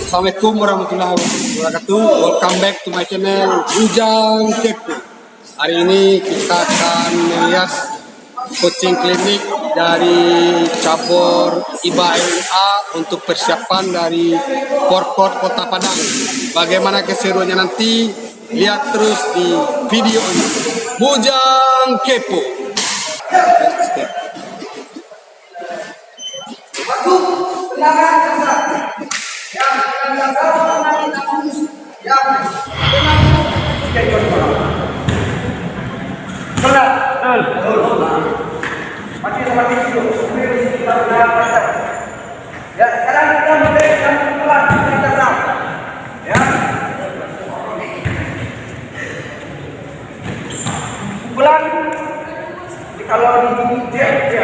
Assalamualaikum warahmatullahi wabarakatuh. Welcome back to my channel Bujang Kepo. Hari ini kita akan melihat coaching klinik dari cabur IBA LA untuk persiapan dari Forkot Kota Padang. Bagaimana keseruannya nanti? Lihat terus di video ini. Bujang Kepo. Ya, sekarang kita mulai dengan pukulan kita sah. Ya. Pukulan kalau di jab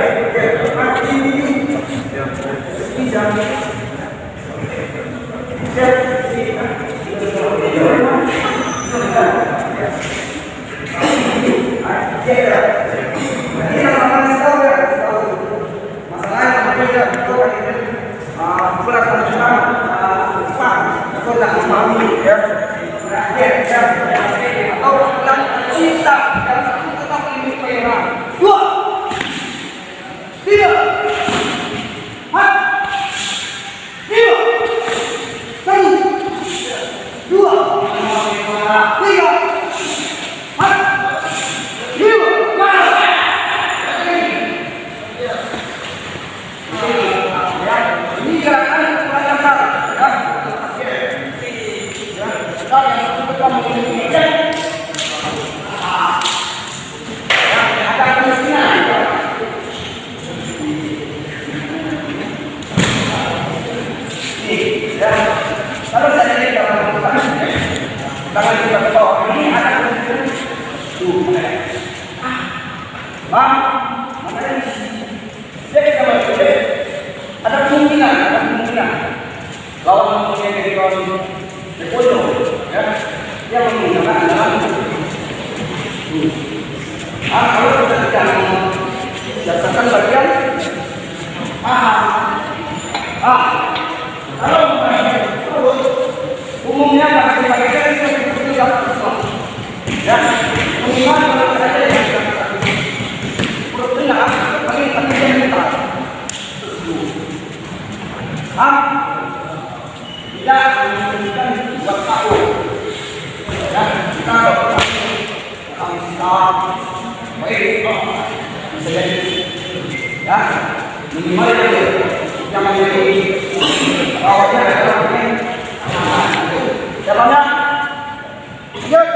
ada kemungkinan lawan mempunyai background depojo, ya, dia menggunakan dalam kalau kita tidak berdasarkan bagian kalau umumnya bagian itu seperti yang ya, minimal kalau saja yang perut tengah paling penting mental. Tidak menunjukkan buat tahu. Ya, kita baik, bisa jadi. Ya, minimal itu jangan jadi awalnya adalah jalannya. Yuk.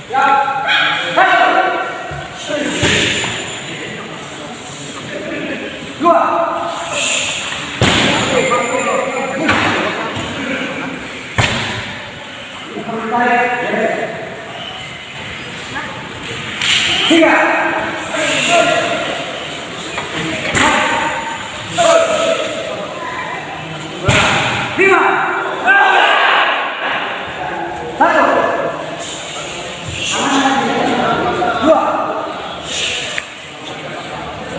Ya, dua. Tiga. Lima. Satu. Dua.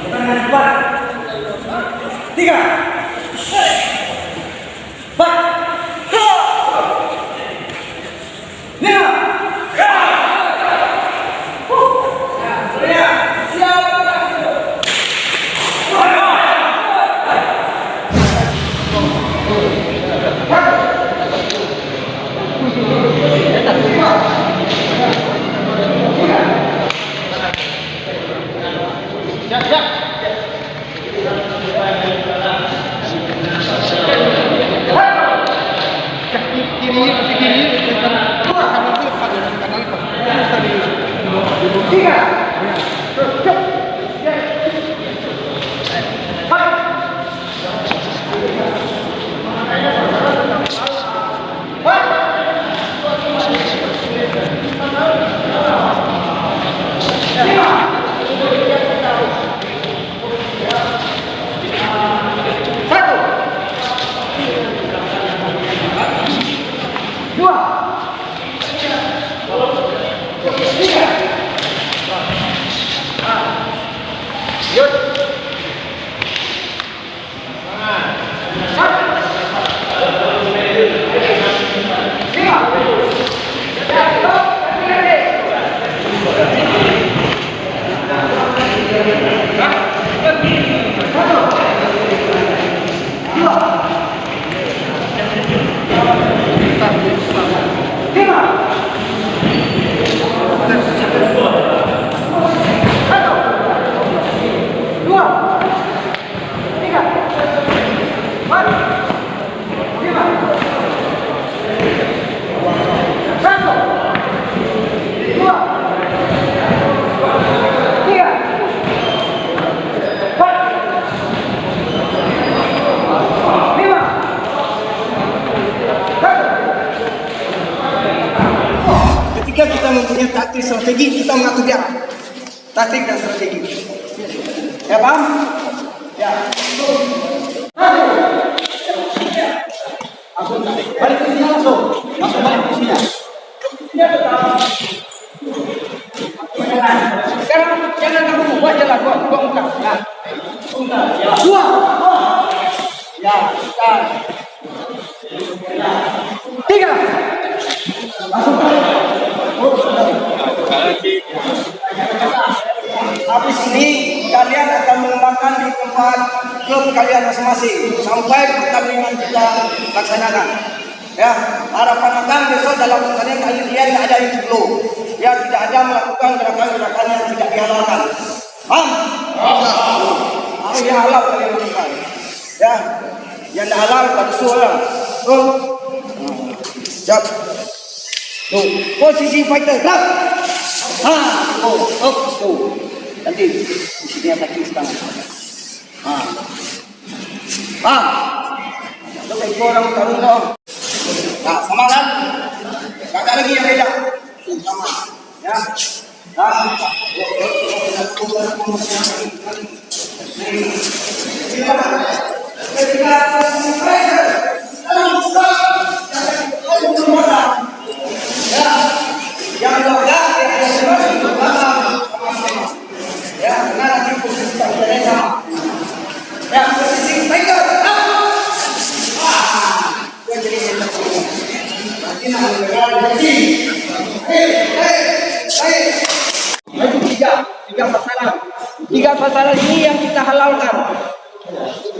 Empat. Tiga. Empat. Siap. tiga. Terus cep. Ya. Empat. Ketika kita mempunyai taktik strategi, kita mengatur dia. Taktik dan strategi. Ya paham? Ya. Balik ke sini langsung. Langsung balik ke sini. Sekarang jangan kamu buat jalan, buat muka. Ya. Ya. Dua. Ya. Tiga. Habis ini kalian akan mengembangkan di tempat klub kalian masing-masing sampai pertandingan kita laksanakan. Ya, harapan akan besok dalam pertandingan kalian tidak ada yang dulu. Ya, tidak ada melakukan gerakan-gerakan yang tidak dihalalkan. Paham? Apa yang halal kalian lakukan? Ya, yang tidak halal pada suara. Siap. Tuh, posisi fighter, gerak. Tuh. Nanti di sini ada kaki setengah. Tuh, itu orang tarung dong. Nah, sama kan? Kakak lagi yang beda. Sama. Ya. Tiga pasaran ini yang kita halalkan.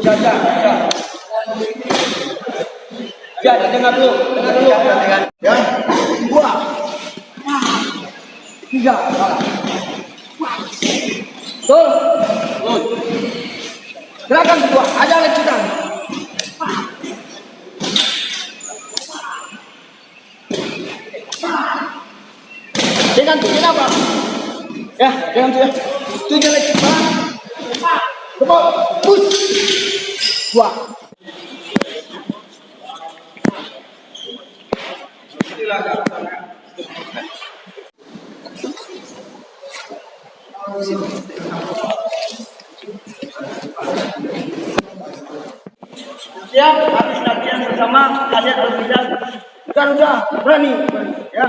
Jaga. Jadi dengar dulu. Ya. 2, 3. Tuh. Gerakan kedua, ada lecutan. Dengan tujuan apa? Ya, dengan tujuan. Tujuan lecutan. Kebal, push. 2. Siap, habis latihan bersama kalian harus bisa. Udah berani, ya.